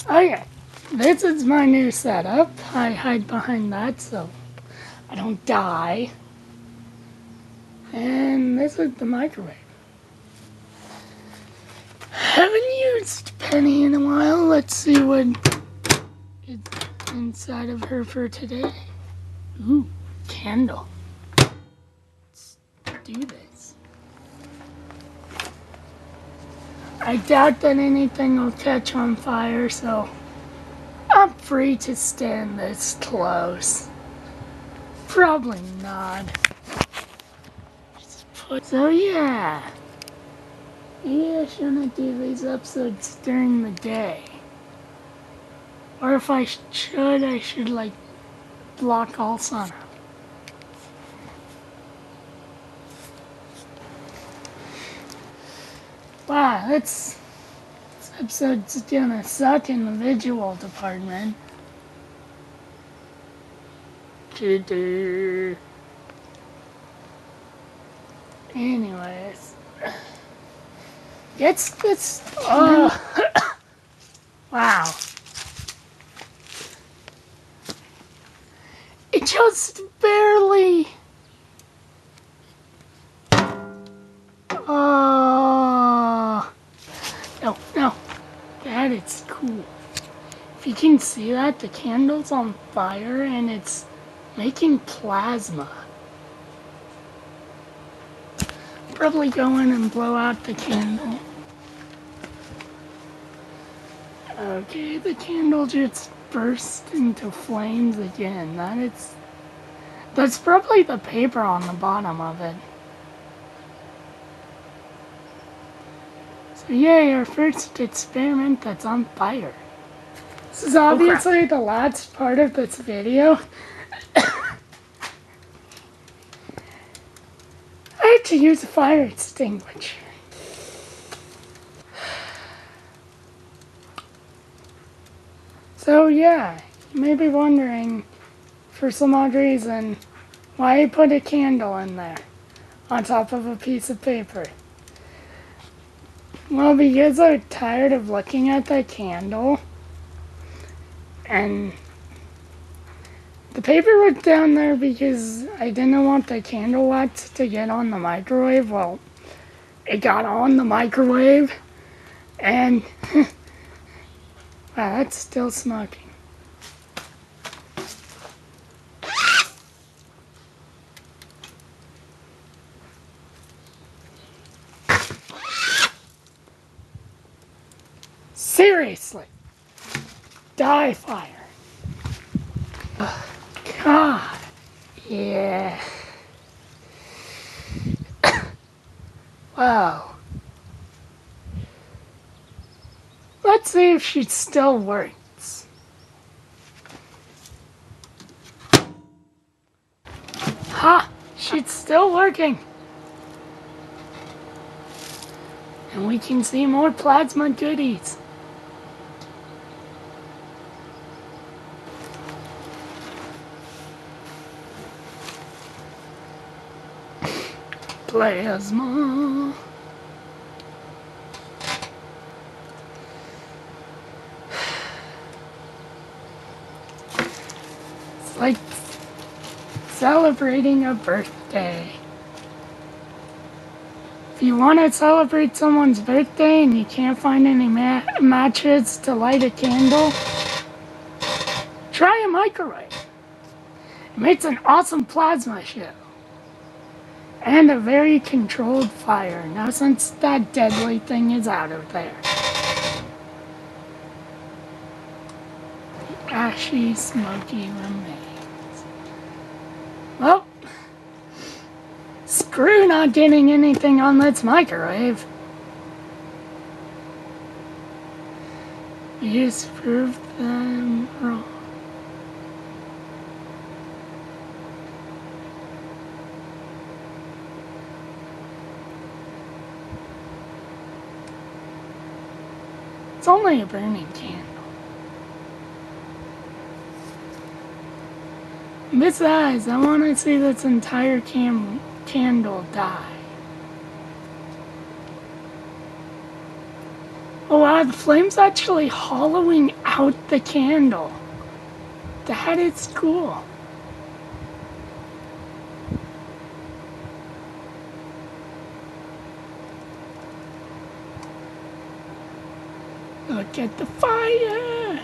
Okay, this is my new setup. I hide behind that so I don't die. And this is the microwave. Haven't used Penny in a while. Let's see what is inside of her for today. Ooh, candle. Let's do this. I doubt that anything will catch on fire, so I'm free to stand this close. Probably not. So yeah. Maybe I shouldn't do these episodes during the day. Or if I should, I should like block all sun out. Wow, this episode's gonna suck in the visual department. Anyways. It's this. Wow. It just barely. No. That is cool. If you can see that, the candle's on fire and it's making plasma. Probably go in and blow out the candle. Okay, the candle just burst into flames again. That's probably the paper on the bottom of it. So yay, our first experiment that's on fire. This is obviously the last part of this video. I had to use a fire extinguisher. So yeah, you may be wondering, for some odd reason, why I put a candle in there on top of a piece of paper. Well, because I'm tired of looking at that candle, and the paper was down there because I didn't want the candle wax to get on the microwave. Well, it got on the microwave, and wow, that's still smoking. Seriously, die fire. God, yeah. Wow. Let's see if she still works. Ha! She's still working. And we can see more plasma goodies. Plasma. It's like celebrating a birthday. If you want to celebrate someone's birthday and you can't find any matches to light a candle, try a microwave. It makes an awesome plasma show. And a very controlled fire, now since that deadly thing is out of there. The ashy, smoky remains. Well, screw not getting anything on this microwave. You just proved them wrong. It's only a burning candle. Besides, I want to see this entire candle die. Oh wow, the flame's actually hollowing out the candle. That is cool. Look at the fire!